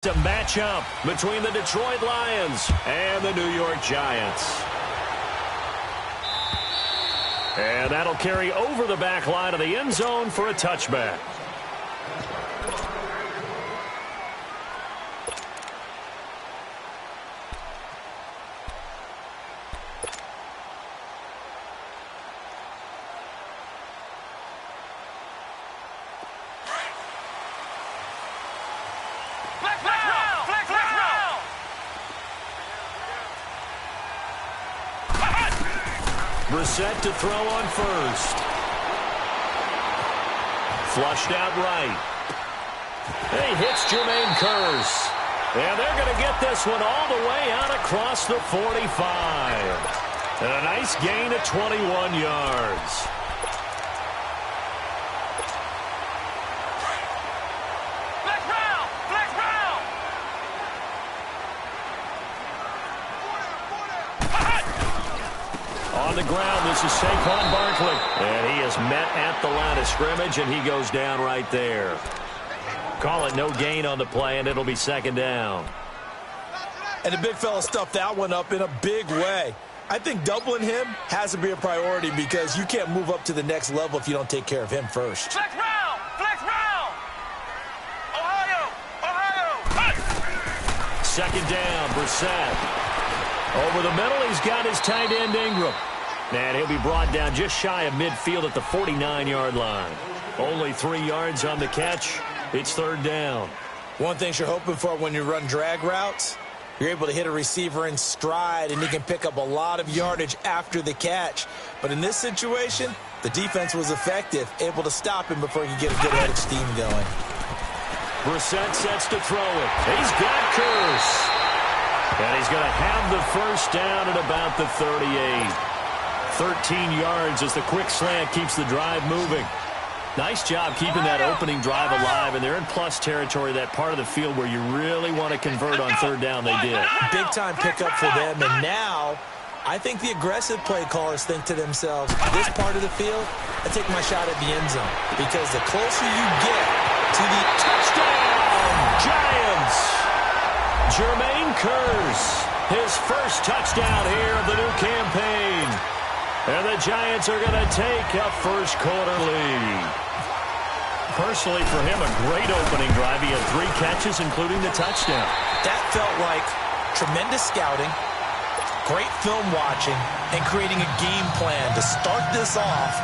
A matchup between the Detroit Lions and the New York Giants. And that'll carry over the back line of the end zone for a touchback. Set to throw on first. Flushed out right. He hits Jermaine Kearse. And they're going to get this one all the way out across the 45. And a nice gain of 21 yards. On the ground, this is Saquon Barkley. And he is met at the line of scrimmage, and he goes down right there. Call it no gain on the play, and it'll be second down. And the big fella stuffed that one up in a big way. I think doubling him has to be a priority because you can't move up to the next level if you don't take care of him first. Flex round! Flex round! Ohio! Ohio! Hey! Second down, Brissett. Over the middle, he's got his tight end Ingram. And he'll be brought down just shy of midfield at the 49-yard line. Only 3 yards on the catch. It's third down. One thing you're hoping for when you run drag routes, you're able to hit a receiver in stride, and he can pick up a lot of yardage after the catch. But in this situation, the defense was effective, able to stop him before he could get a good head of steam going. Brissett sets to throw it. He's got Kearse. And he's going to have the first down at about the 38. 13 yards as the quick slant keeps the drive moving. Nice job keeping that opening drive alive, and they're in plus territory, that part of the field where you really want to convert on third down. They did. Big-time pickup for them, and now I think the aggressive play callers think to themselves, this part of the field, I take my shot at the end zone, because the closer you get to the touchdown, Giants! Jermaine Kearse, his first touchdown here of the new campaign. And the Giants are going to take a first-quarter lead. Personally, for him, a great opening drive. He had 3 catches, including the touchdown. That felt like tremendous scouting, great film watching, and creating a game plan to start this off,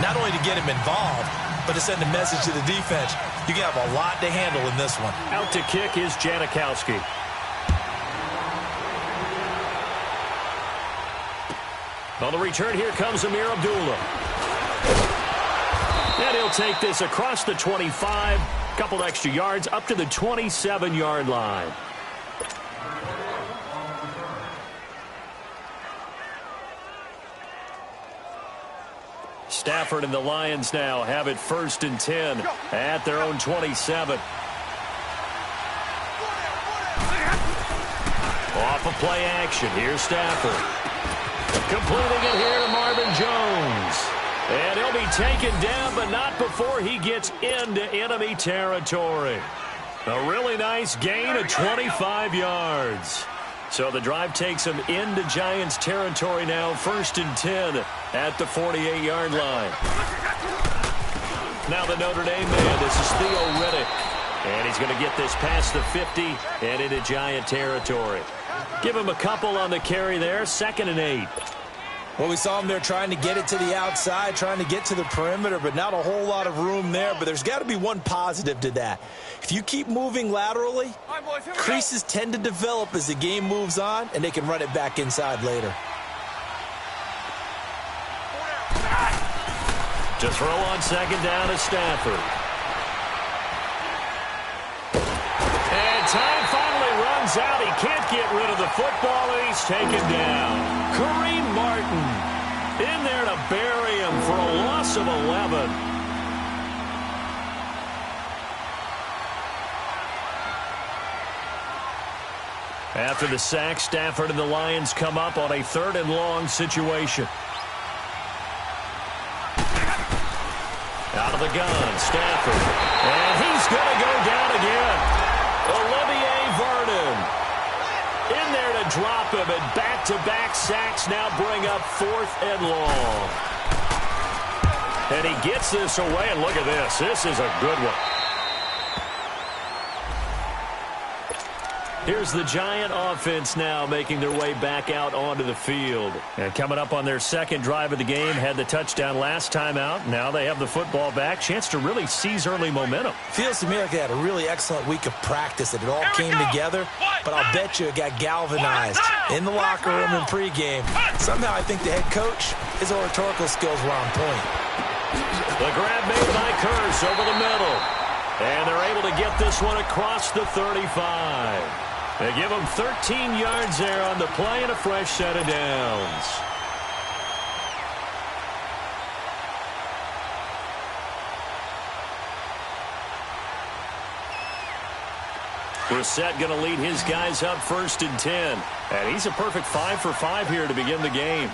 not only to get him involved, but to send a message to the defense. You have a lot to handle in this one. Out to kick is Janikowski. On the return, here comes Amir Abdullah. And he'll take this across the 25, couple extra yards, up to the 27-yard line. Stafford and the Lions now have it 1st and 10 at their own 27. Off of play action, here's Stafford. Completing it here to Marvin Jones. And he'll be taken down, but not before he gets into enemy territory. A really nice gain of 25 yards. So the drive takes him into Giants territory now, 1st and 10 at the 48-yard line. Now the Notre Dame man, this is Theo Riddick. And he's going to get this past the 50 and into Giant territory. Give him a couple on the carry there, 2nd and 8. Well, we saw him there trying to get it to the outside, trying to get to the perimeter, but not a whole lot of room there. But there's got to be one positive to that. If you keep moving laterally, creases tend to develop as the game moves on, and they can run it back inside later. To throw on 2nd down to Stafford. And time finally runs out. He can't get rid of the football, and he's taken down. Kareem Martin in there to bury him for a loss of 11. After the sack, Stafford and the Lions come up on a 3rd and long situation. Out of the gun, Stafford. And he's going to go down again. Olivier drop him, and back-to-back sacks now bring up 4th and long. And he gets this away, and look at this. This is a good one. Here's the Giant offense now making their way back out onto the field. And coming up on their second drive of the game, had the touchdown last time out. Now they have the football back. Chance to really seize early momentum. Feels to me like they had a really excellent week of practice, that it all came together. But I'll bet you it got galvanized in the locker room and pregame. Somehow I think the head coach, his oratorical skills were on point. The grab made by Curse over the middle. And they're able to get this one across the 35. They give him 13 yards there on the play and a fresh set of downs. Brissett going to lead his guys up 1st and 10. And he's a perfect 5 for 5 here to begin the game.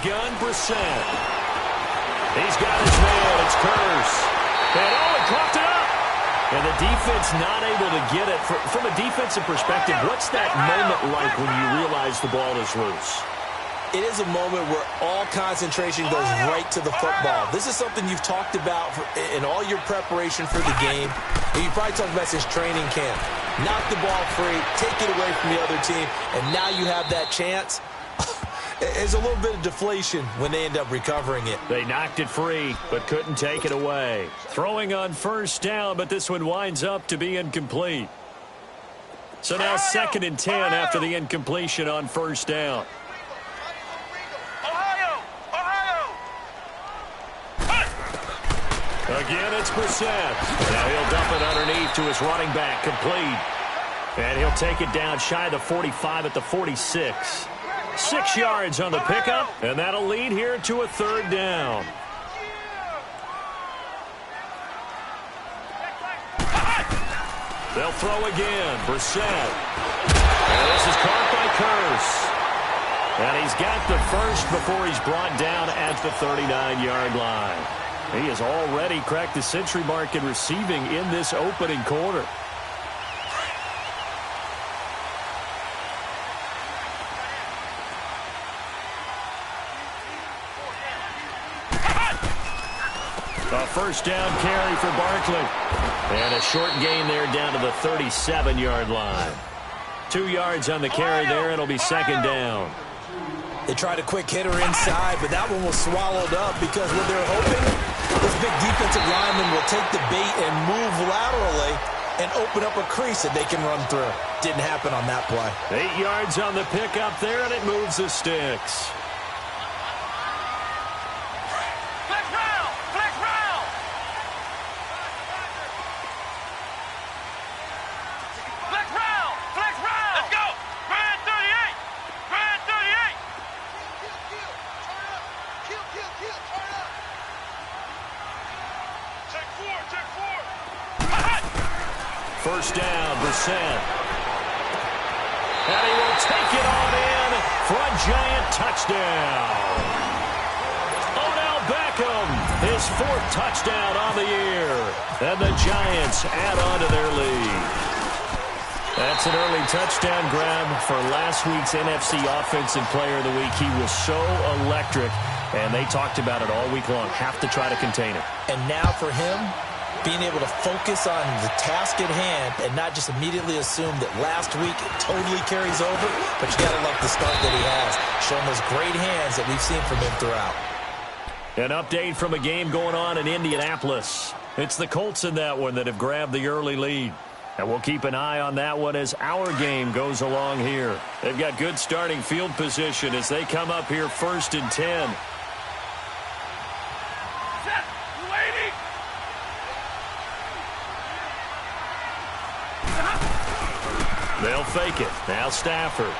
Gun, Brissett. He's got his man. It's Curse. And he clocked it up. And the defense not able to get it. From a defensive perspective, what's that moment like when you realize the ball is loose? It is a moment where all concentration goes right to the football. This is something you've talked about in all your preparation for the game. And you probably talked about since training camp. Knock the ball free, take it away from the other team, and now you have that chance. There's a little bit of deflation when they end up recovering it. They knocked it free, but couldn't take it away. Throwing on 1st down, but this one winds up to be incomplete. So now 2nd and 10 after the incompletion on 1st down. Again, it's Brissett. Now he'll dump it underneath to his running back, complete. And he'll take it down shy of the 45 at the 46. 6 yards on the pickup, and that'll lead here to a 3rd down. They'll throw again. Brissett. And this is caught by Curse. And he's got the first before he's brought down at the 39-yard line. He has already cracked the century mark in receiving in this opening quarter. A 1st down carry for Barkley. And a short gain there down to the 37-yard line. 2 yards on the carry there. It'll be 2nd down. They tried a quick hitter inside, but that one was swallowed up because what they're hoping, this big defensive lineman will take the bait and move laterally and open up a crease that they can run through. Didn't happen on that play. 8 yards on the pickup there, and it moves the sticks. First down, Brissett. And he will take it on in for a Giant touchdown. Odell Beckham, his 4th touchdown on the year. And the Giants add on to their lead. That's an early touchdown grab for last week's NFC Offensive Player of the Week. He was so electric, and they talked about it all week long. Have to try to contain it. And now for him, being able to focus on the task at hand and not just immediately assume that last week it totally carries over, but you got to love the start that he has, showing those great hands that we've seen from him throughout. An update from a game going on in Indianapolis. It's the Colts in that one that have grabbed the early lead. And we'll keep an eye on that one as our game goes along here. They've got good starting field position as they come up here 1st and 10. They'll fake it. Now Stafford. And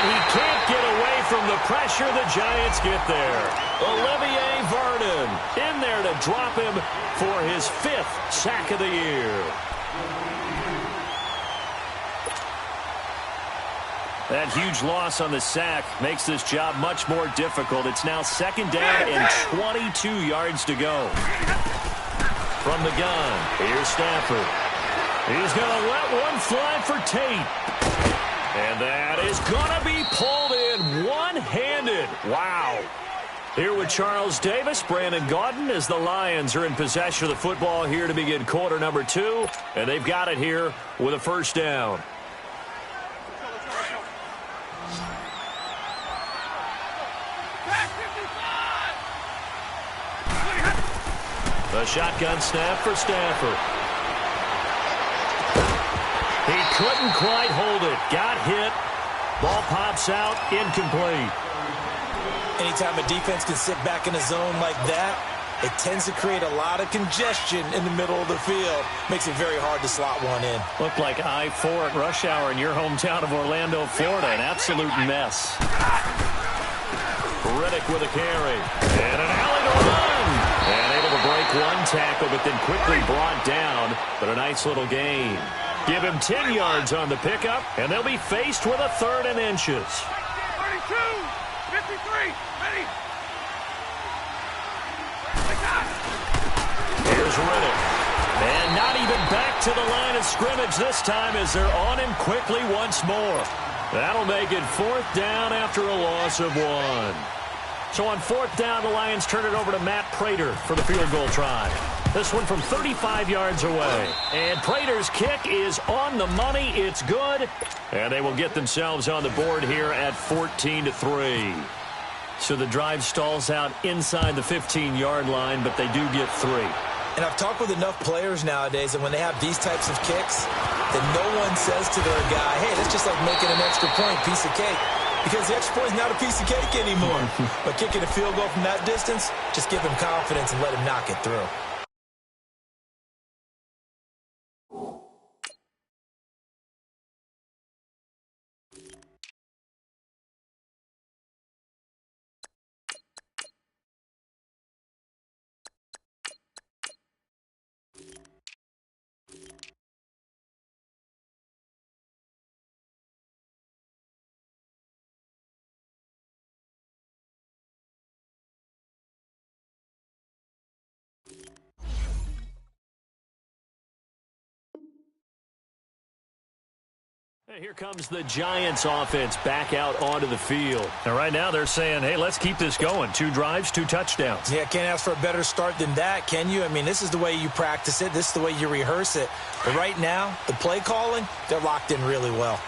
he can't get away from the pressure. The Giants get there. Olivier Vernon in there to drop him for his 5th sack of the year. That huge loss on the sack makes this job much more difficult. It's now 2nd down and 22 yards to go. From the gun, here's Stafford. He's going to let one fly for Tate. And that is going to be pulled in one-handed. Wow. Here with Charles Davis, Brandon Gaudin, as the Lions are in possession of the football here to begin quarter number 2. And they've got it here with a 1st down. The shotgun snap for Stafford. He couldn't quite hold it. Got hit. Ball pops out. Incomplete. Anytime a defense can sit back in a zone like that, it tends to create a lot of congestion in the middle of the field. Makes it very hard to slot one in. Looked like I-4 at rush hour in your hometown of Orlando, Florida. An absolute mess. Riddick with a carry. And an alley to run. And able to break one tackle, but then quickly brought down. But a nice little gain. Give him 10 yards on the pickup, and they'll be faced with a 3rd and inches. 32, 53, ready. Here's Riddick. And not even back to the line of scrimmage this time as they're on him quickly once more. That'll make it 4th down after a loss of 1. So on 4th down, the Lions turn it over to Matt Prater for the field goal try. This one from 35 yards away. And Prater's kick is on the money. It's good. And they will get themselves on the board here at 14-3. So the drive stalls out inside the 15-yard line, but they do get 3. And I've talked with enough players nowadays that when they have these types of kicks, that no one says to their guy, hey, that's just like making an extra point, piece of cake. Because the extra point is not a piece of cake anymore. But kicking a field goal from that distance, just give him confidence and let him knock it through. Here comes the Giants offense back out onto the field. And right now they're saying, hey, let's keep this going. 2 drives, 2 touchdowns. Yeah, can't ask for a better start than that, can you? I mean, this is the way you practice it. This is the way you rehearse it. But right now, the play calling, they're locked in really well.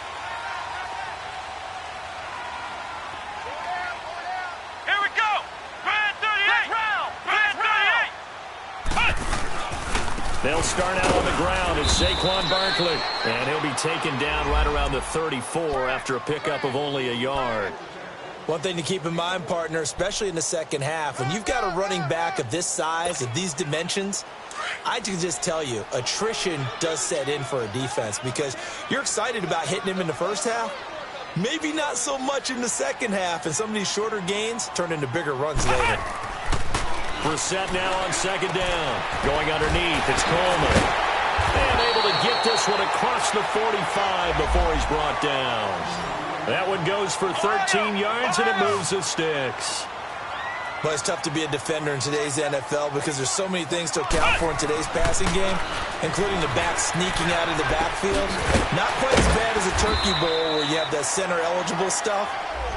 Here we go. Grand 38. Round. Grand 38. They'll start out on the ground as Saquon Barkley. And he'll be taken down right around the 34 after a pickup of only a yard. One thing to keep in mind, partner, especially in the second half, when you've got a running back of this size, of these dimensions, I can just tell you, attrition does set in for a defense because you're excited about hitting him in the first half. Maybe not so much in the second half, and some of these shorter gains turn into bigger runs later. Brissett now on 2nd down. Going underneath, it's Coleman. And able to get this one across the 45 before he's brought down. That one goes for 13 yards, and it moves the sticks. Well, it's tough to be a defender in today's NFL because there's so many things to account for in today's passing game, including the back sneaking out of the backfield. Not quite as bad as a turkey bowl where you have that center-eligible stuff,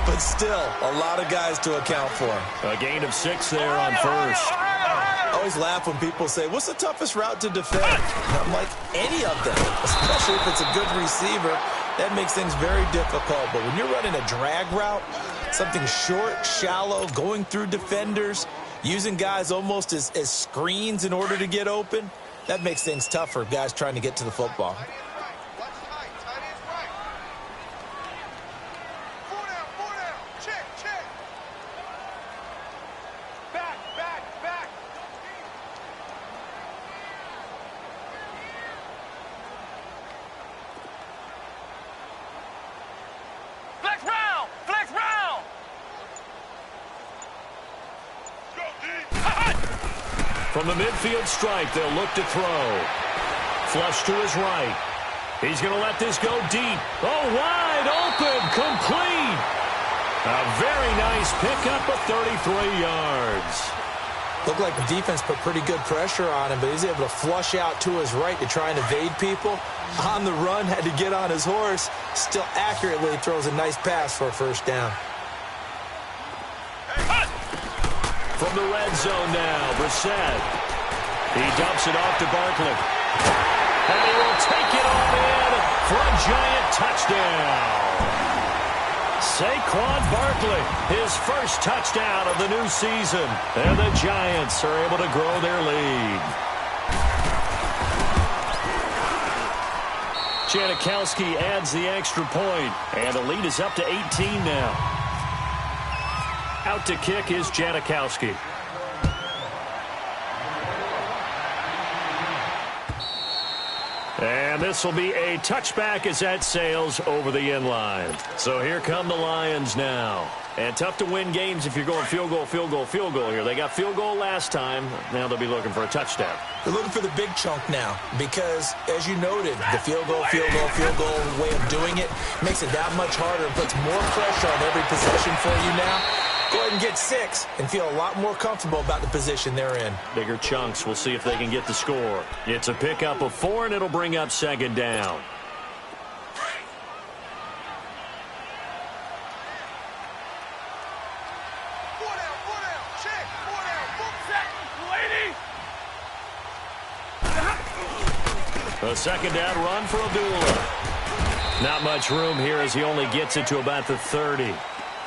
but still a lot of guys to account for. A gain of 6 there on 1st. I always laugh when people say, what's the toughest route to defend? And I'm like, any of them, especially if it's a good receiver. That makes things very difficult. But when you're running a drag route, something short, shallow, going through defenders, using guys almost as screens in order to get open, that makes things tough for guys trying to get to the football. From the midfield stripe, they'll look to throw. Flush to his right. He's going to let this go deep. Oh, wide Wide open, complete. A very nice pickup of 33 yards. Looked like the defense put pretty good pressure on him, but he's able to flush out to his right to try and evade people. On the run, had to get on his horse. Still accurately throws a nice pass for a first down. From the red zone now, Brissett. He dumps it off to Barkley. And he will take it on in for a giant touchdown. Saquon Barkley, his first touchdown of the new season. And the Giants are able to grow their lead. Janikowski adds the extra point, and the lead is up to 18 now. Out to kick is Janikowski. And this will be a touchback as that sails over the end line. So here come the Lions now. And tough to win games if you're going field goal, field goal, field goal here. They got field goal last time. Now they'll be looking for a touchdown. They're looking for the big chunk now because, as you noted, the field goal, field goal, field goal way of doing it makes it that much harder and puts more pressure on every possession for you now. Go ahead and get 6 and feel a lot more comfortable about the position they're in. Bigger chunks. We'll see if they can get the score. It's a pickup of 4, and it'll bring up second down. A second down run for Abdullah. Not much room here as he only gets it to about the 30.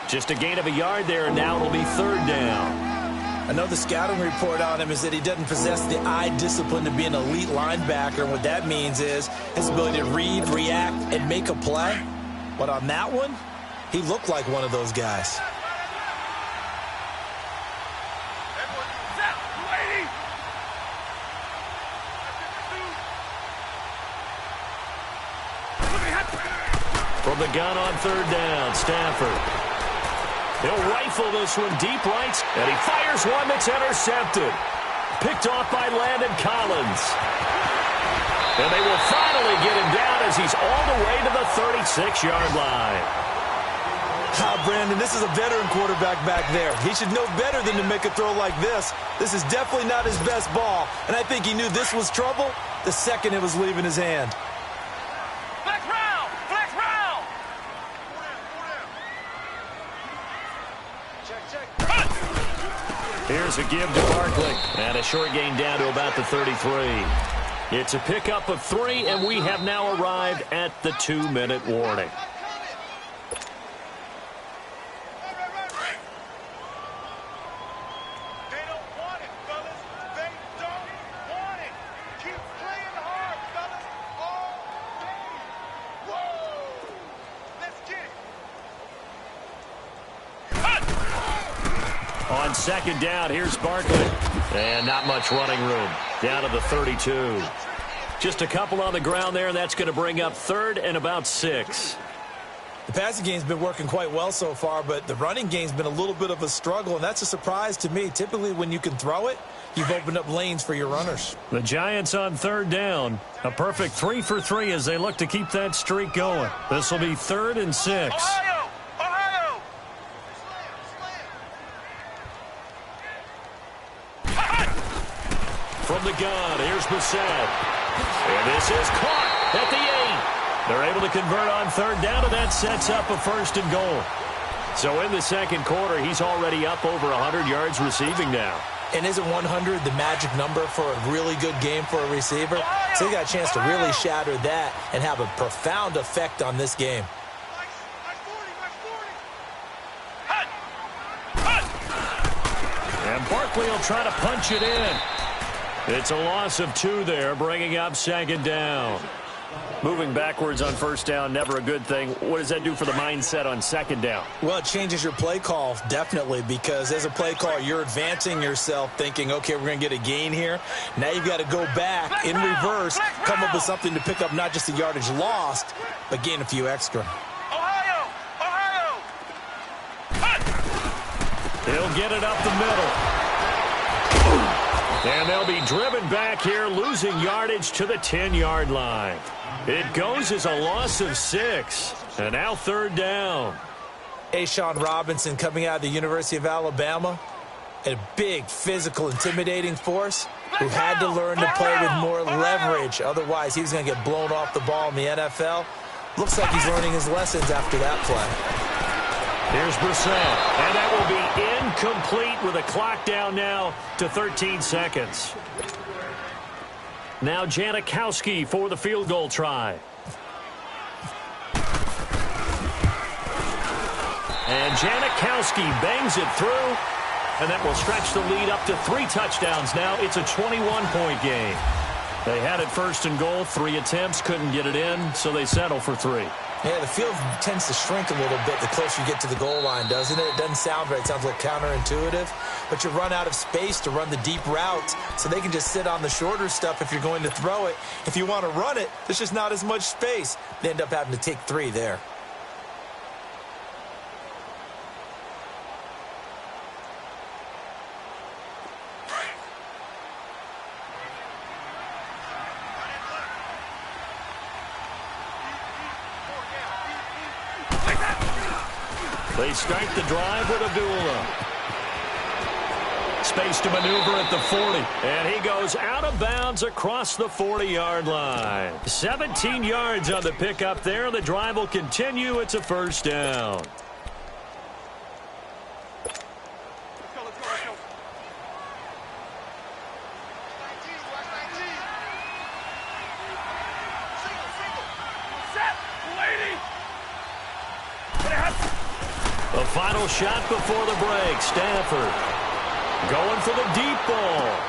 Just a gain of a yard there, and now it'll be third down. I know the scouting report on him is that he doesn't possess the eye discipline to be an elite linebacker, and what that means is his ability to read, react, and make a play. But on that one, he looked like one of those guys. From the gun on third down, Stafford. He'll rifle this one deep right, and he fires one that's intercepted. Picked off by Landon Collins. And they will finally get him down as he's all the way to the 36-yard line. Brandon, this is a veteran quarterback back there. He should know better than to make a throw like this. This is definitely not his best ball, and I think he knew this was trouble the second it was leaving his hand. Here's a give to Barkley. And a short gain down to about the 33. It's a pickup of 3, and we have now arrived at the 2-minute warning. They don't want it, fellas. They don't want it. Keep playing hard, fellas. All day. Whoa! Let's get it. On second down, here's Barkley. And not much running room. Down to the 32. Just a couple on the ground there, and that's going to bring up third and about 6. The passing game's been working quite well so far, but the running game's been a little bit of a struggle, and that's a surprise to me. Typically, when you can throw it, you've opened up lanes for your runners. The Giants on third down. A perfect 3 for 3 as they look to keep that streak going. This will be 3rd and 6. Ohio! Ohio! From the gun, here's Brissett. And this is caught at the 8. They're able to convert on third down, and that sets up a 1st and goal. So in the second quarter, he's already up over 100 yards receiving now. And isn't 100 the magic number for a really good game for a receiver? So he got a chance to really shatter that and have a profound effect on this game. And Barkley will try to punch it in. It's a loss of 2 there, bringing up second down. Moving backwards on first down, never a good thing. What does that do for the mindset on second down? Well, it changes your play call, definitely, because as a play caller, you're advancing yourself thinking, okay, we're going to get a gain here. Now you've got to go back in reverse, come up with something to pick up not just the yardage lost, but gain a few extra. Ohio! Ohio! He'll get it up the middle. And they'll be driven back here, losing yardage to the 10-yard line. It goes as a loss of 6. And now third down. Sean Robinson coming out of the University of Alabama. A big, physical, intimidating force who had to learn to play with more leverage. Otherwise, he was going to get blown off the ball in the NFL. Looks like he's learning his lessons after that play. Here's Brissett, and that will be incomplete with a clock down now to 13 seconds. Now Janikowski for the field goal try. And Janikowski bangs it through, and that will stretch the lead up to 3 touchdowns now. It's a 21-point game. They had it first and goal, 3 attempts, couldn't get it in, so they settle for 3. Yeah, the field tends to shrink a little bit the closer you get to the goal line, doesn't it? It doesn't sound right. It sounds a little counterintuitive. But you run out of space to run the deep routes, so they can just sit on the shorter stuff if you're going to throw it. If you want to run it, there's just not as much space. They end up having to take 3 there. They start the drive with Abdullah. Space to maneuver at the 40. And he goes out of bounds across the 40-yard line. 17 yards on the pickup there. The drive will continue. It's a first down. The final shot before the break. Stafford going for the deep ball.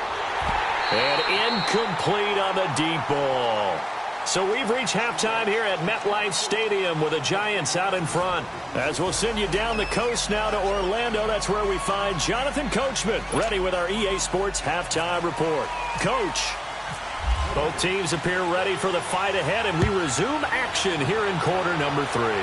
And incomplete on the deep ball. So we've reached halftime here at MetLife Stadium with the Giants out in front. As we'll send you down the coast now to Orlando, that's where we find Jonathan Coachman ready with our EA Sports halftime report. Coach, both teams appear ready for the fight ahead, and we resume action here in quarter number 3.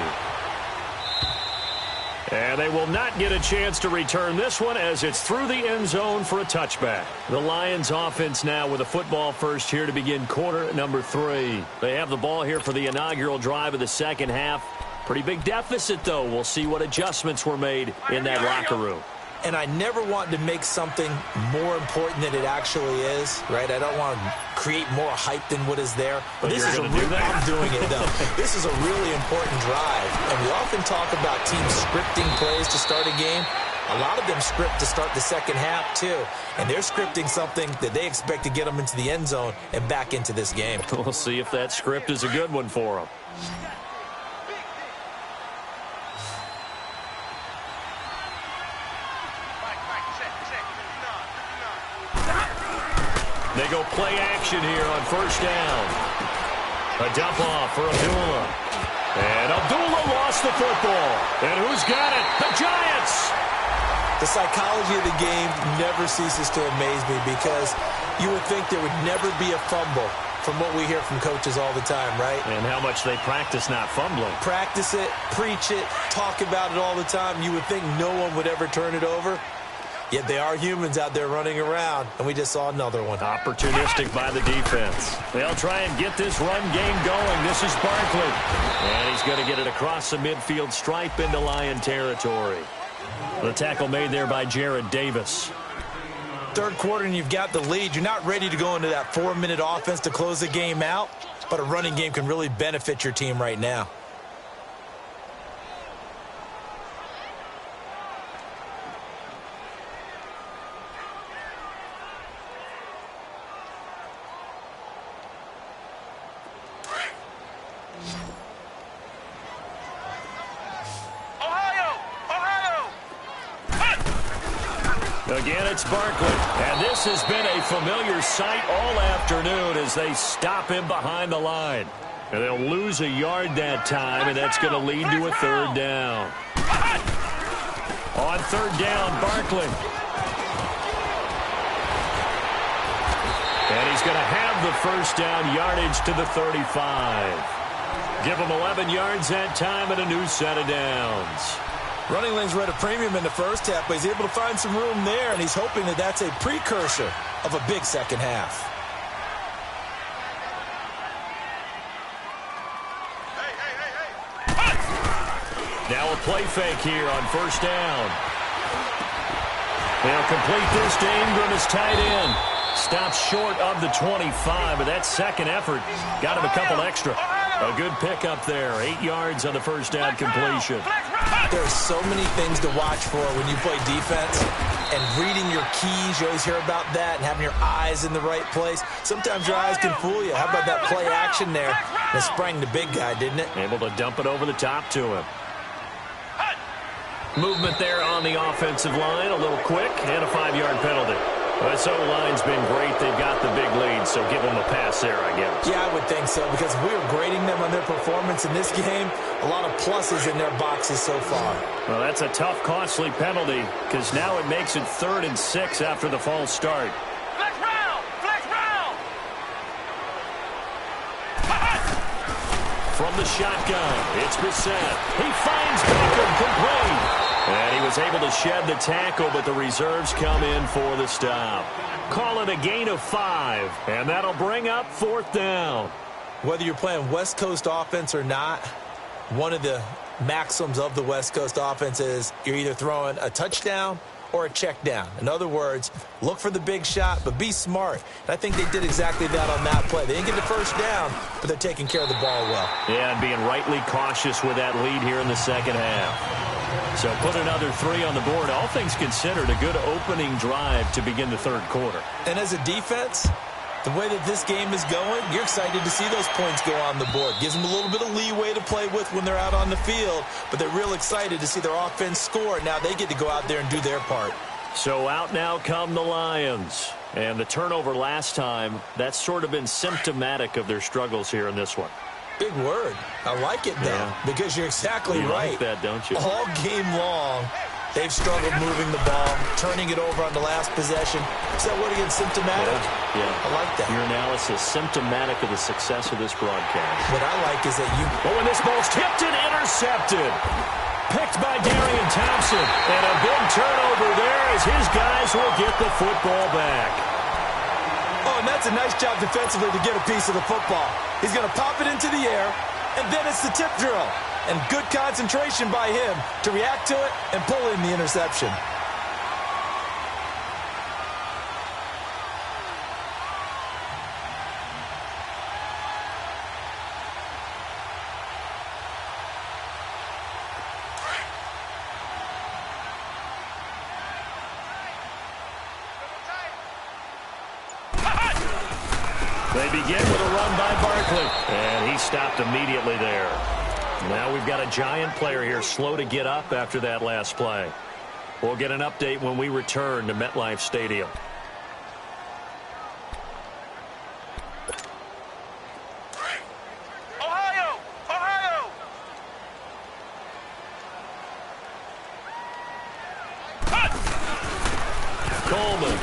And they will not get a chance to return this one as it's through the end zone for a touchback. The Lions offense now with a football first here to begin quarter number 3. They have the ball here for the inaugural drive of the second half. Pretty big deficit, though. We'll see what adjustments were made in that locker room. And I never want to make something more important than it actually is, right? I don't want to create more hype than what is there. But this is I'm doing it, though. This is a really important drive. And we often talk about teams scripting plays to start a game. A lot of them script to start the second half, too. And they're scripting something that they expect to get them into the end zone and back into this game. We'll see if that script is a good one for them. They go play action here on first down. A dump off for Abdullah. And Abdullah lost the football. And who's got it? The Giants! The psychology of the game never ceases to amaze me because you would think there would never be a fumble from what we hear from coaches all the time, right? And how much they practice not fumbling. Practice it, preach it, talk about it all the time. You would think no one would ever turn it over. Yet they are humans out there running around, and we just saw another one. Opportunistic by the defense. They'll try and get this run game going. This is Barkley. And he's going to get it across the midfield stripe into Lion territory. The tackle made there by Jared Davis. Third quarter, and you've got the lead. You're not ready to go into that 4-minute offense to close the game out, but a running game can really benefit your team right now. Again, it's Barkley. And this has been a familiar sight all afternoon as they stop him behind the line. And they'll lose a yard that time, and that's going to lead to a third down. On third down, Barkley. And he's going to have the first down yardage to the 35. Give him 11 yards that time and a new set of downs. Running lanes were at a premium in the first half, but he's able to find some room there, and he's hoping that that's a precursor of a big second half. Now a play fake here on first down. They'll complete this to Ingram as tight end. Stops short of the 25, but that second effort got him a couple extra. A good pickup there. 8 yards on the first down completion. There are so many things to watch for when you play defense. And reading your keys, you always hear about that, and having your eyes in the right place. Sometimes your eyes can fool you. How about that play action there? That sprang the big guy, didn't it? Able to dump it over the top to him. Movement there on the offensive line. A little quick and a 5-yard penalty. This O-line's been great. They've got the big lead, so give them a pass there, I guess. Yeah, I would think so, because if we were grading them on their performance in this game, a lot of pluses in their boxes so far. Well, that's a tough, costly penalty, because now it makes it 3rd and 6 after the false start. Flex round! Flex round! From the shotgun, it's Brissett. He finds Beckham complete. And he was able to shed the tackle, but the reserves come in for the stop. Call it a gain of 5, and that'll bring up 4th down. Whether you're playing West Coast offense or not, one of the maxims of the West Coast offense is you're either throwing a touchdown or a check down. In other words, look for the big shot, but be smart. And I think they did exactly that on that play. They didn't get the first down, but they're taking care of the ball well. Yeah, and being rightly cautious with that lead here in the second half. So put another 3 on the board. All things considered, a good opening drive to begin the 3rd quarter. And as a defense, the way that this game is going, you're excited to see those points go on the board. Gives them a little bit of leeway to play with when they're out on the field, but they're real excited to see their offense score. Now they get to go out there and do their part. So out now come the Lions. And the turnover last time, that's sort of been symptomatic of their struggles here in this one. Big word. I like it, though, because you're exactly right. You like that, don't you? All game long, they've struggled moving the ball, turning it over on the last possession. Is that what, again, symptomatic? Yeah. I like that. Your analysis, symptomatic of the success of this broadcast. What I like is that you... Oh, and this ball's tipped and intercepted. Picked by Darian Thompson. And a big turnover there as his guys will get the football back. Oh, and that's a nice job defensively to get a piece of the football. He's going to pop it into the air, and then it's the tip drill. And good concentration by him to react to it and pull in the interception. They begin with a run by Barkley, and he stopped immediately there. Now we've got a giant player here slow to get up after that last play. We'll get an update when we return to MetLife Stadium. Ohio! Ohio! Coleman.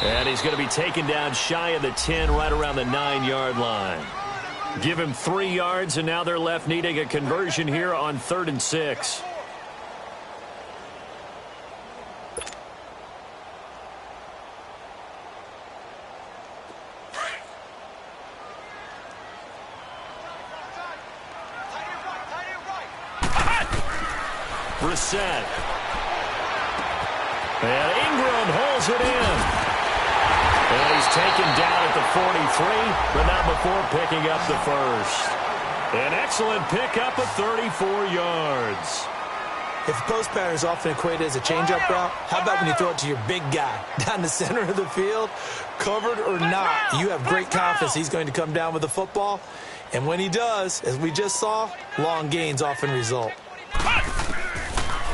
And he's going to be taken down shy of the 10, right around the 9-yard line. Give him 3 yards, and now they're left needing a conversion here on 3rd and 6. Brissett. And Ingram holds it in. And he's taken down at the 43, but not before picking up the first. An excellent pickup of 34 yards. If the post pattern is often equated as a change-up route, how about when you throw it to your big guy down the center of the field? Covered or not, you have great confidence he's going to come down with the football. And when he does, as we just saw, long gains often result.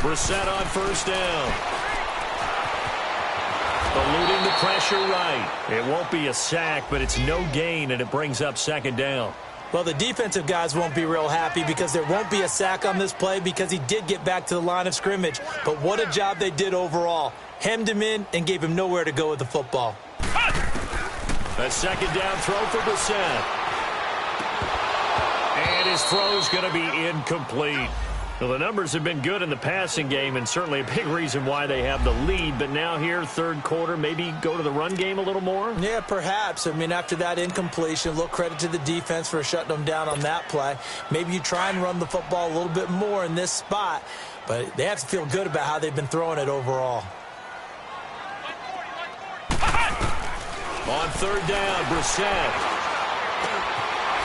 Brissett on first down. Eluding the pressure right. It won't be a sack, but it's no gain, and it brings up 2nd down. Well, the defensive guys won't be real happy because there won't be a sack on this play because he did get back to the line of scrimmage. But what a job they did overall. Hemmed him in and gave him nowhere to go with the football. A 2nd down throw for Brissett. And his throw's going to be incomplete. Well, the numbers have been good in the passing game and certainly a big reason why they have the lead. But now here, third quarter, maybe go to the run game a little more? Yeah, perhaps. I mean, after that incompletion, a little credit to the defense for shutting them down on that play. Maybe you try and run the football a little bit more in this spot. But they have to feel good about how they've been throwing it overall. On third down, Brissett.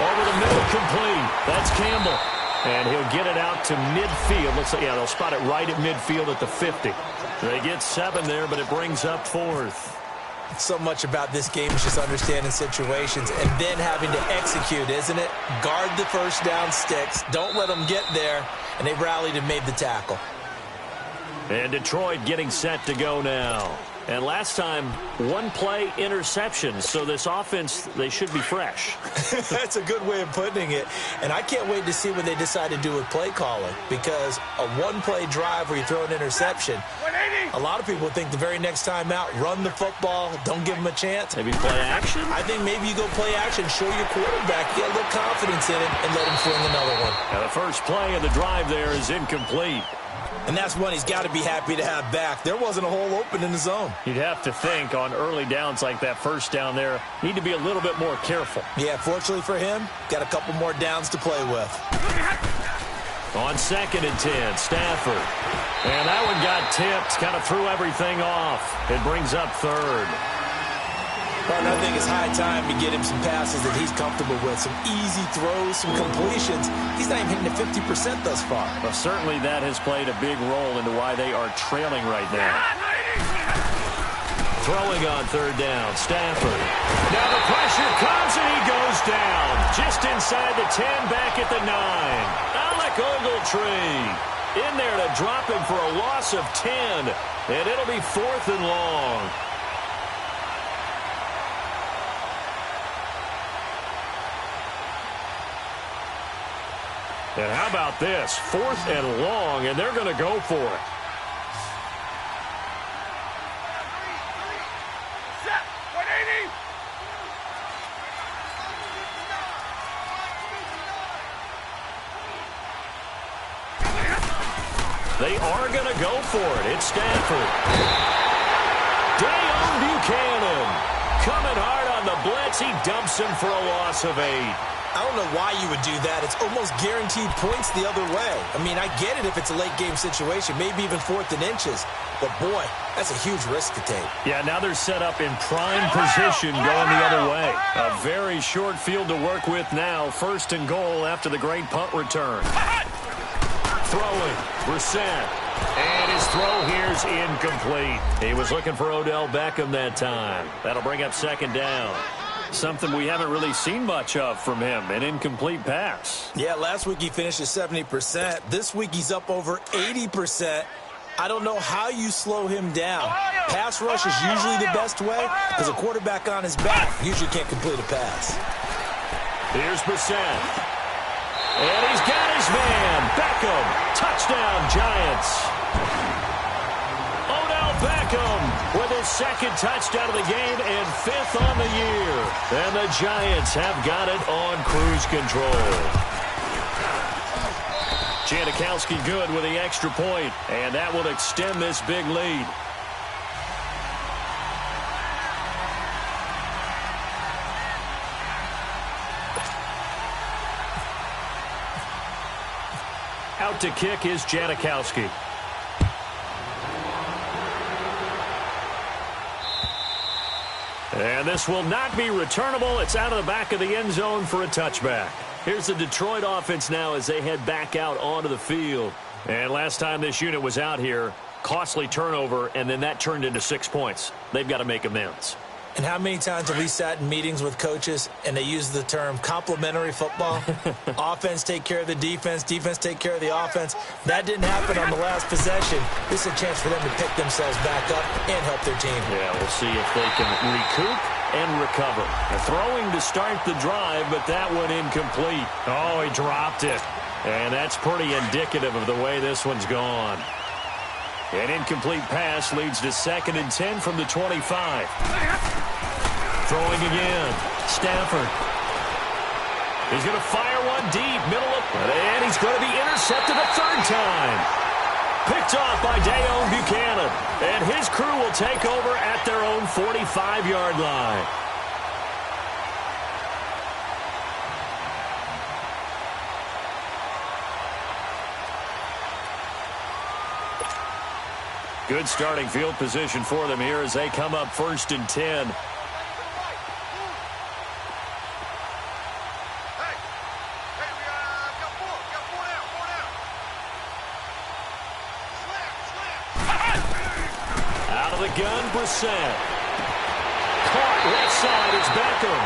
Over the middle, complete. That's Campbell. And he'll get it out to midfield. Looks like, yeah, they'll spot it right at midfield at the 50. They get 7 there, but it brings up 4th. So much about this game is just understanding situations and then having to execute, isn't it? Guard the first down sticks. Don't let them get there. And they rallied and made the tackle. And Detroit getting set to go now. And last time, 1-play interception. So this offense, they should be fresh. That's a good way of putting it. And I can't wait to see what they decide to do with play calling. Because a 1-play drive where you throw an interception, a lot of people think the very next time out, run the football, don't give them a chance. Maybe play action? I think maybe you go play action, show your quarterback, get a little confidence in him, and let him fling another one. Now the first play of the drive there is incomplete. And that's one he's got to be happy to have back. There wasn't a hole open in the zone. You'd have to think on early downs like that first down there, need to be a little bit more careful. Yeah, fortunately for him, got a couple more downs to play with. On 2nd and 10, Stafford. And that one got tipped, kind of threw everything off. It brings up 3rd. Well, I think it's high time to get him some passes that he's comfortable with. Some easy throws, some completions. He's not even hitting the 50% thus far. Well, certainly that has played a big role into why they are trailing right now. Throwing on 3rd down, Stafford. Now the pressure comes and he goes down. Just inside the 10, back at the 9. Alec Ogletree in there to drop him for a loss of 10. And it'll be 4th and long. And how about this? 4th and long, and they're going to go for it. They are going to go for it. It's Stafford. Dayon Buchanan coming hard on the blitz. He dumps him for a loss of 8. I don't know why you would do that. It's almost guaranteed points the other way. I mean, I get it if it's a late-game situation, maybe even 4th and inches. But, boy, that's a huge risk to take. Yeah, now they're set up in prime position going the other way. A very short field to work with now. 1st and goal after the great punt return. Throwing, Brissett. And his throw here's incomplete. He was looking for Odell Beckham that time. That'll bring up 2nd down. Something we haven't really seen much of from him, an incomplete pass. Yeah, last week he finished at 70%. This week he's up over 80%. I don't know how you slow him down. Pass rush is usually the best way because a quarterback on his back usually can't complete a pass. Here's Brissett. And he's got his man. Beckham. Touchdown, Giants. Beckham with his 2nd touchdown of the game and 5th on the year. And the Giants have got it on cruise control. Janikowski good with the extra point, and that will extend this big lead. Out to kick is Janikowski. And this will not be returnable. It's out of the back of the end zone for a touchback. Here's the Detroit offense now as they head back out onto the field. And last time this unit was out here, costly turnover, and then that turned into 6 points. They've got to make amends. And how many times have we sat in meetings with coaches and they use the term complementary football? Offense take care of the defense, defense take care of the offense. That didn't happen on the last possession. This is a chance for them to pick themselves back up and help their team. Yeah, we'll see if they can recoup and recover. They're throwing to start the drive, but that one incomplete. Oh, he dropped it. And that's pretty indicative of the way this one's gone. An incomplete pass leads to 2nd and 10 from the 25. Throwing again. Stafford. He's going to fire one deep, middle of, and he's going to be intercepted a third time. Picked off by Dayon Buchanan, and his crew will take over at their own 45-yard line. Good starting field position for them here as they come up 1st and 10. Out of the gun, Brissett. Caught left side, it's Beckham.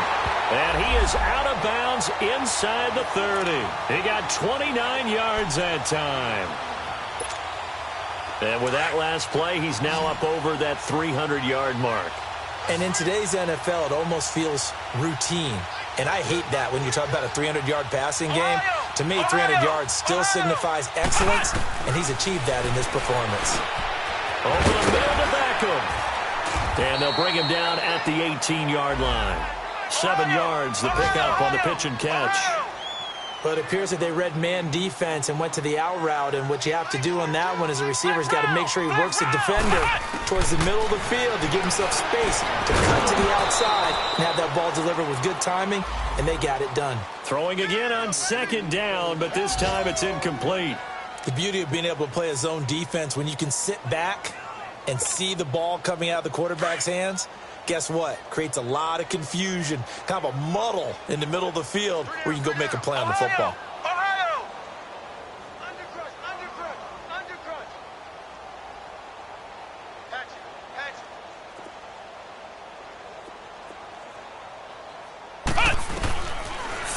And he is out of bounds inside the 30. He got 29 yards that time. And with that last play, he's now up over that 300-yard mark. And in today's NFL, it almost feels routine. And I hate that when you talk about a 300-yard passing game. To me, 300 yards still signifies excellence, and he's achieved that in this performance. Over the middle to Beckham. And they'll bring him down at the 18-yard line. 7 yards, the pickup on the pitch and catch. But it appears that they read man defense and went to the out route. And what you have to do on that one is the receiver's got to make sure he works the defender towards the middle of the field to give himself space to cut to the outside and have that ball delivered with good timing, and they got it done. Throwing again on 2nd down, but this time it's incomplete. The beauty of being able to play a zone defense when you can sit back and see the ball coming out of the quarterback's hands, guess what? Creates a lot of confusion, kind of a muddle in the middle of the field where you can go make a play on the football. Ohio! Undercrush, undercrush, undercrush. Patch it, patch it.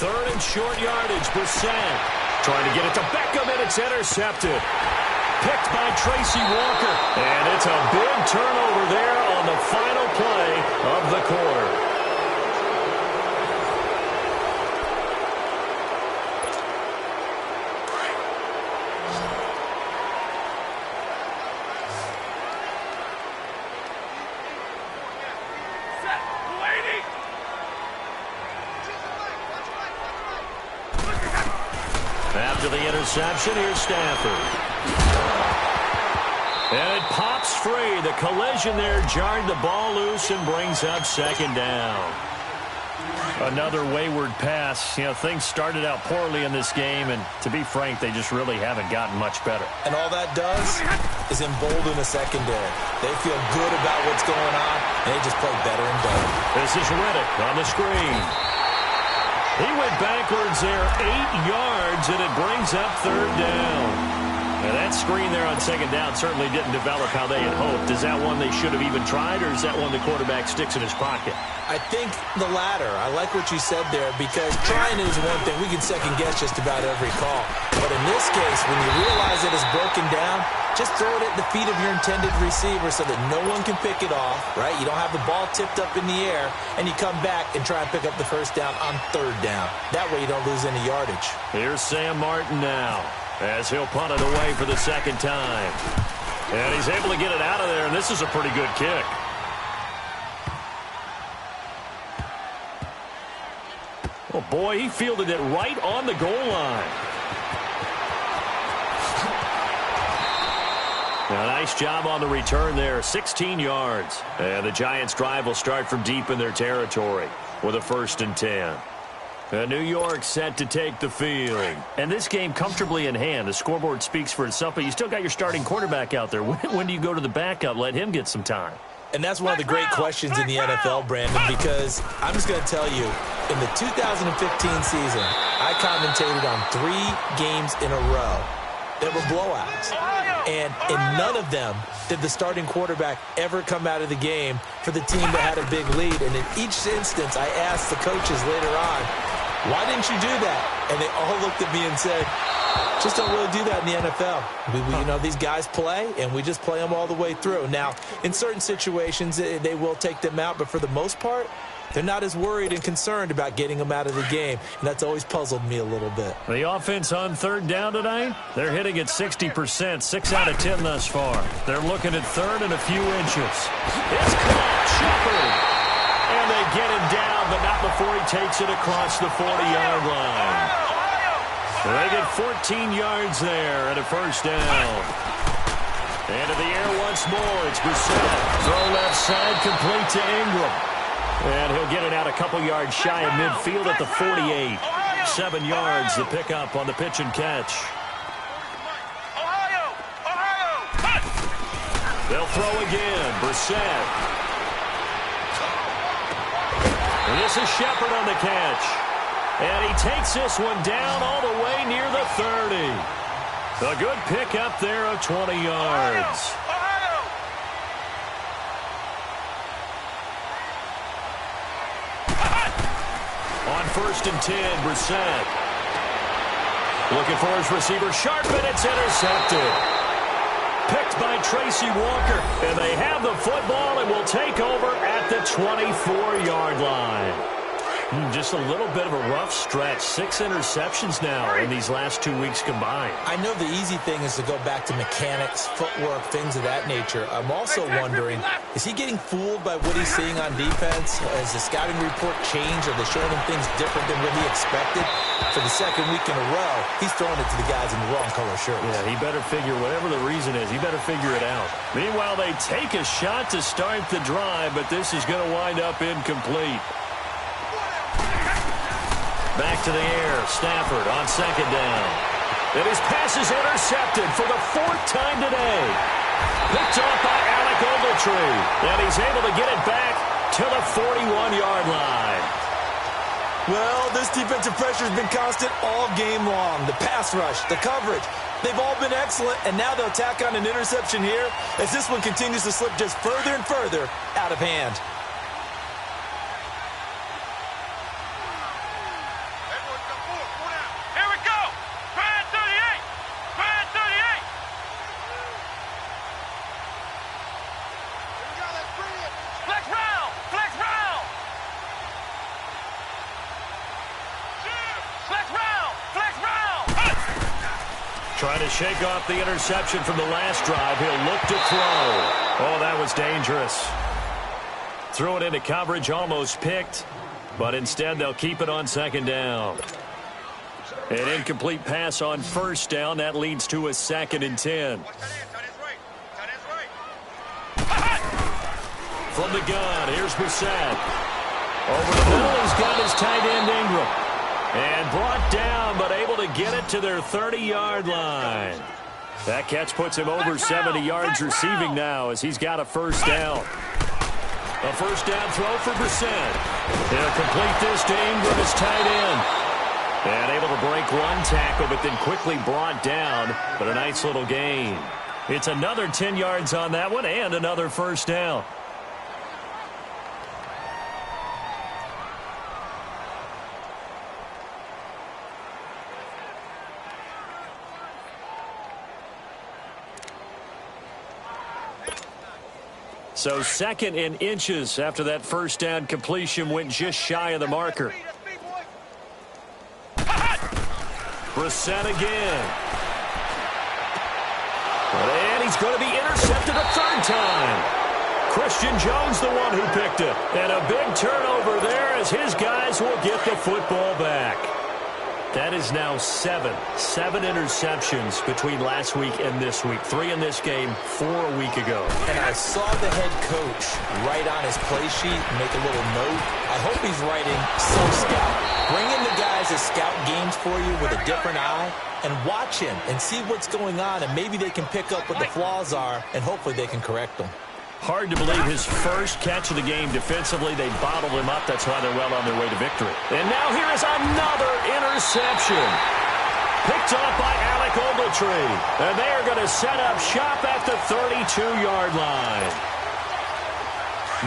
3rd and short yardage, Brissett. Trying to get it to Beckham, and it's intercepted. Picked by Tracy Walker. And it's a big turnover there on the final play of the quarter. After the interception, here's Stafford. And it pops free. The collision there jarred the ball loose and brings up 2nd down. Another wayward pass. You know, things started out poorly in this game, and to be frank, they just really haven't gotten much better. And all that does is embolden the secondary. They feel good about what's going on, and they just play better and better. This is Riddick on the screen. He went backwards there 8 yards, and it brings up 3rd down. And that screen there on 2nd down certainly didn't develop how they had hoped. Is that one they should have even tried, or is that one the quarterback sticks in his pocket? I think the latter. I like what you said there, because trying is one thing. We can second-guess just about every call. But in this case, when you realize that it's broken down, just throw it at the feet of your intended receiver so that no one can pick it off, right? You don't have the ball tipped up in the air, and you come back and try and pick up the 1st down on 3rd down. That way you don't lose any yardage. Here's Sam Martin now, as he'll punt it away for the 2nd time. And he's able to get it out of there, and this is a pretty good kick. Oh, boy, he fielded it right on the goal line. A nice job on the return there, 16 yards. And the Giants' drive will start from deep in their territory with a 1st and 10. New York set to take the field. And this game comfortably in hand. The scoreboard speaks for itself, but you still got your starting quarterback out there. When do you go to the backup? Let him get some time. And that's one of the great questions in the NFL, Brandon, because I'm just going to tell you, in the 2015 season, I commentated on 3 games in a row that were blowouts. And in none of them did the starting quarterback ever come out of the game for the team that had a big lead. And in each instance, I asked the coaches later on, why didn't you do that? And they all looked at me and said, just don't really do that in the NFL. You know, these guys play, and we just play them all the way through. Now, in certain situations, they will take them out, but for the most part, they're not as worried and concerned about getting them out of the game, and that's always puzzled me a little bit. The offense on 3rd down tonight, they're hitting at 60%, 6 out of 10 thus far. They're looking at 3rd and a few inches. It's caught, Shepard. And they get him down, but not before he takes it across the 40-yard line. They get 14 yards there and a first down. And in the air once more, it's Brissett. Throw left side, complete to Ingram. And he'll get it out a couple yards shy of midfield at the 48. 7 yards to pick up on the pitch and catch. They'll throw again. Brissett. And this is Shepard on the catch. And he takes this one down all the way near the 30. A good pickup there of 20 yards. On 1st and 10, Brissett. Looking for his receiver, Sharp, and it's intercepted. Picked by Tracy Walker. And they have the football and will take over at the 24-yard line. Just a little bit of a rough stretch. 6 interceptions now in these last 2 weeks combined. I know the easy thing is to go back to mechanics, footwork, things of that nature. I'm also wondering, is he getting fooled by what he's seeing on defense? Has the scouting report changed? Are they showing him things different than what he expected? For the second week in a row, he's throwing it to the guys in the wrong color shirts. Yeah, he better figure, whatever the reason is, he better figure it out. Meanwhile, they take a shot to start the drive, but this is going to wind up incomplete. Back to the air, Stafford on 2nd down. And his pass is intercepted for the 4th time today. Picked off by Alec Ogletree. And he's able to get it back to the 41-yard line. Well, this defensive pressure has been constant all game long. The pass rush, the coverage, they've all been excellent. And now they'll tack on an interception here as this one continues to slip just further and further out of hand. Trying to shake off the interception from the last drive. He'll look to throw. Oh, that was dangerous. Threw it into coverage, almost picked. But instead, they'll keep it on 2nd down. An incomplete pass on 1st down. That leads to a 2nd and 10. From the gun, here's Brissett. Over the middle, he's got his tight end, Ingram. And brought down, but able to get it to their 30-yard line. That catch puts him over 70 yards receiving now as he's got a first down. A first down throw for Brissett. He'll complete this to Ingram, his tight end. And able to break one tackle, but then quickly brought down. But a nice little gain. It's another 10 yards on that one and another first down. So 2nd and inches after that first down completion went just shy of the marker. Brissett again. And he's going to be intercepted a 3rd time. Christian Jones the one who picked it. And a big turnover there as his guys will get the football back. That is now 7 interceptions between last week and this week. 3 in this game, 4 a week ago. And I saw the head coach write on his play sheet, make a little note. I hope he's writing, so scout. Bring in the guys that scout games for you with a different eye and watch him and see what's going on, and maybe they can pick up what the flaws are, and hopefully they can correct them. Hard to believe his first catch of the game defensively. They bottled him up. That's why they're well on their way to victory. And now here is another interception. Picked off by Alec Ogletree. And they are going to set up shop at the 32-yard line.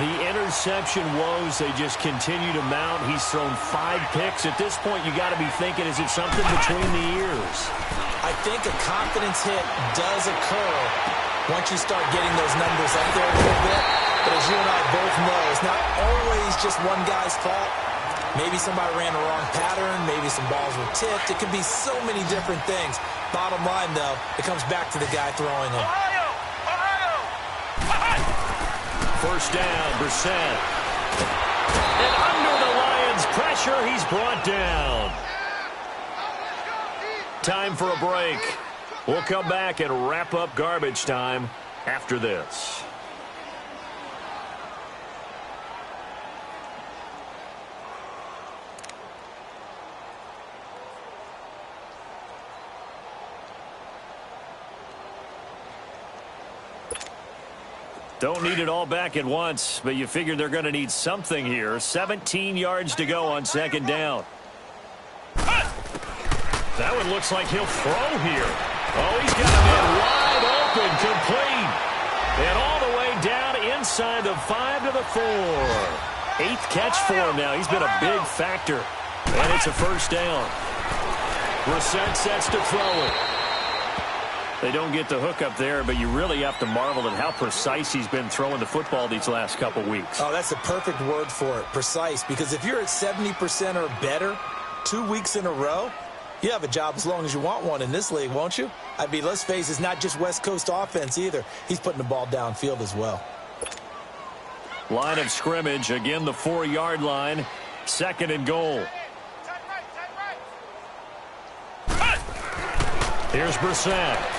The interception woes, they just continue to mount. He's thrown 5 picks. At this point, you got to be thinking, is it something between the ears? I think a confidence hit does occur once you start getting those numbers up there a little bit. But as you and I both know, it's not always just one guy's fault. Maybe somebody ran a wrong pattern. Maybe some balls were tipped. It could be so many different things. Bottom line, though, it comes back to the guy throwing them. First down, Brissett. And under the Lions' pressure, he's brought down. Time for a break. We'll come back and wrap up garbage time after this. Don't need it all back at once, but you figure they're going to need something here. 17 yards to go on second down. That one looks like he'll throw here. Oh, he's got a man wide open, complete. And all the way down inside the 5 to the 4. 8th catch for him now. He's been a big factor. And it's a first down. Brissett sets to throw it. They don't get the hook up there, but you really have to marvel at how precise he's been throwing the football these last couple weeks. Oh, that's the perfect word for it, precise. Because if you're at 70% or better 2 weeks in a row, you have a job as long as you want one in this league, won't you? I mean, let's face it, it's not just West Coast offense either. He's putting the ball downfield as well. Line of scrimmage, again the 4-yard line. 2nd and goal. Here's Brissett.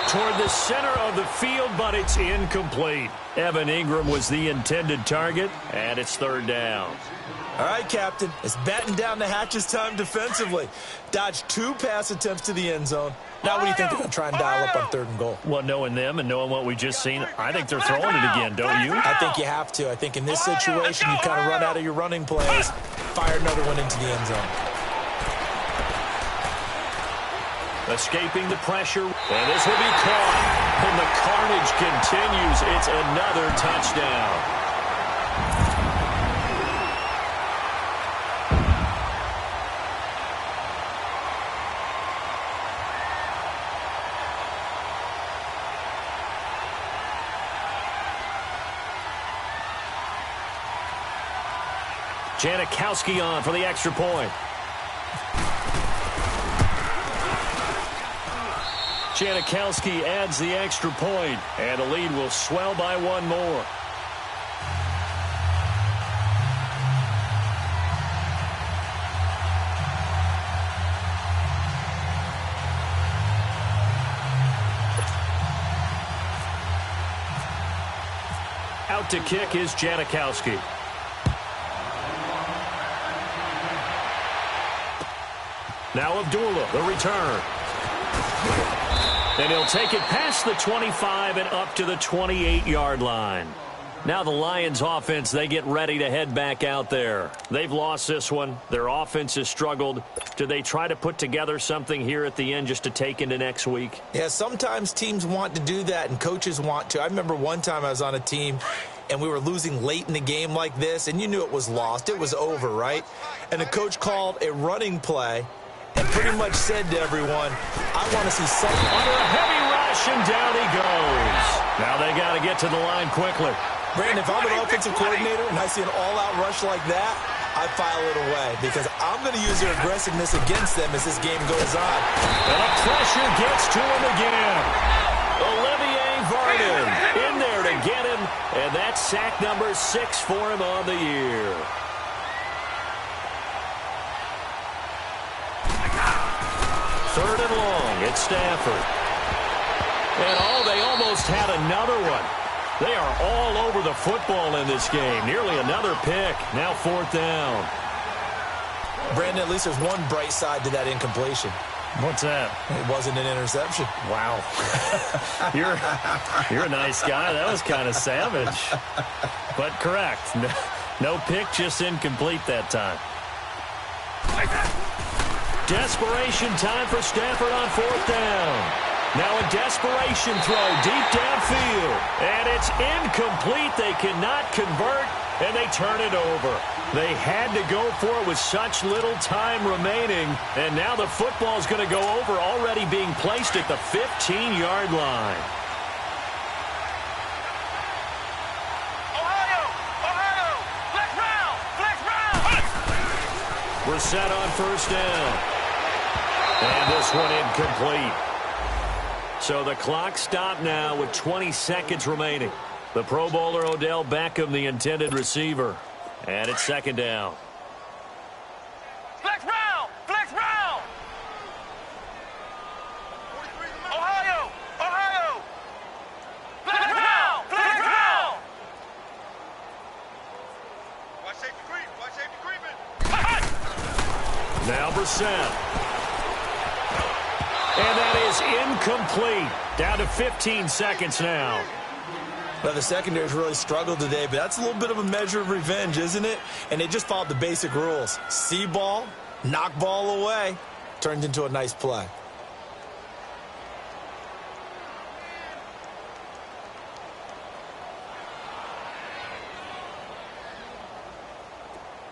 Toward the center of the field, but it's incomplete. Evan Ingram was the intended target, and it's 3rd down. All right, Captain. It's batten down the hatches time defensively. Dodged 2 pass attempts to the end zone. Now what do you think they're going to try and dial up on 3rd and goal? Well, knowing them and knowing what we just seen, I think they're throwing it again, don't you? I think you have to. I think in this situation, you kind of run out of your running plays, fire another one into the end zone. Escaping the pressure, and this will be caught. And the carnage continues. It's another touchdown. Janikowski on for the extra point. Janikowski adds the extra point, and the lead will swell by 1 more. Out to kick is Janikowski. Now Abdullah, the return. And he'll take it past the 25 and up to the 28-yard line. Now the Lions offense, they get ready to head back out there. They've lost this one. Their offense has struggled. Do they try to put together something here at the end just to take into next week? Yeah, sometimes teams want to do that and coaches want to. I remember one time I was on a team and we were losing late in the game like this, and you knew it was lost. It was over, right? And the coach called a running play and pretty much said to everyone, I want to see something. Under a heavy rush, and down he goes. Now they got to get to the line quickly. Brandon, if I'm an offensive coordinator and I see an all-out rush like that, I file it away because I'm going to use their aggressiveness against them as this game goes on. And the pressure gets to him again. Olivier Vernon in there to get him, and that's sack number 6 for him on the year. Third and long, it's Stafford. And they almost had another one. They are all over the football in this game. Nearly another pick. Now 4th down. Brandon, at least there's one bright side to that incompletion. What's that? It wasn't an interception. Wow. You're a nice guy. That was kind of savage. But correct. No pick, just incomplete that time. Desperation time for Stafford on 4th down. Now a desperation throw deep downfield. And it's incomplete. They cannot convert, and they turn it over. They had to go for it with such little time remaining. And now the football is going to go over, already being placed at the 15-yard line. We're set on 1st down. And this one incomplete. So the clock stopped now with 20 seconds remaining. The Pro Bowler Odell Beckham, the intended receiver. And it's second down. Flex round! Flex round! Ohio! Ohio! Flex round! Flex round! Watch safety creep! Watch safety creeping! Now Brissett. And that is incomplete. Down to 15 seconds now. Well, the secondary's really struggled today, but that's a little bit of a measure of revenge, isn't it? And they just followed the basic rules. See ball, knock ball away, turned into a nice play.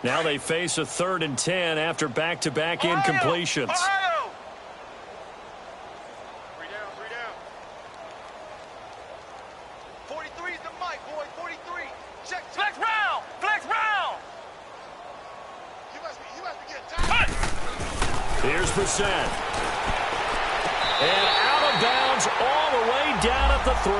Now they face a 3rd and 10 after back-to-back incompletions. Ohio! 3 down, 3 down. 43 is the mic, boy. 43. Check. Flex round! Flex round! You must be getting tired. Here's Brissett. And out of bounds all the way down at the 3.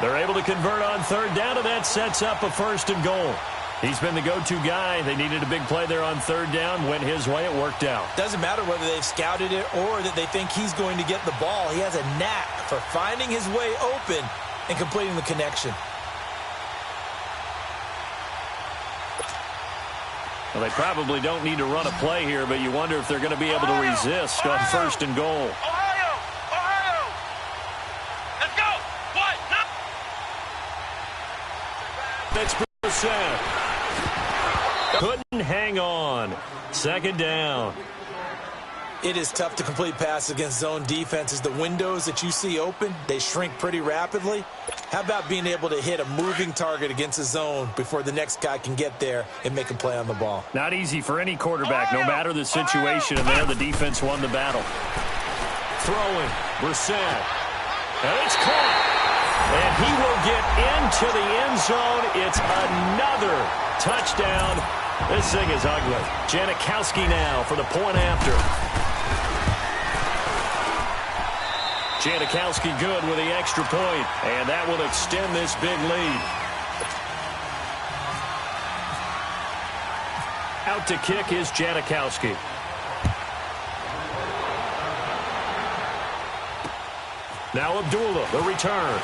They're able to convert on 3rd down, and that sets up a 1st and goal. He's been the go-to guy. They needed a big play there on 3rd down. Went his way. It worked out. Doesn't matter whether they've scouted it or that they think he's going to get the ball. He has a knack for finding his way open and completing the connection. Well, they probably don't need to run a play here, but you wonder if they're going to be able to resist on 1st and goal. Ohio! Ohio! Let's go! What? No. That's Brissett. Couldn't hang on. 2nd down. It is tough to complete passes against zone defenses. The windows that you see open, they shrink pretty rapidly. How about being able to hit a moving target against a zone before the next guy can get there and make a play on the ball? Not easy for any quarterback, no matter the situation, and there the defense won the battle. Throwing, Brissett. And it's caught. And he will get into the end zone. It's another touchdown. This thing is ugly. Janikowski now for the point after. Janikowski good with the extra point, and that will extend this big lead. Out to kick is Janikowski. Now Abdullah, the return.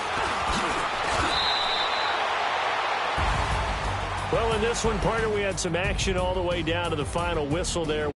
Well, in this one, partner, we had some action all the way down to the final whistle there.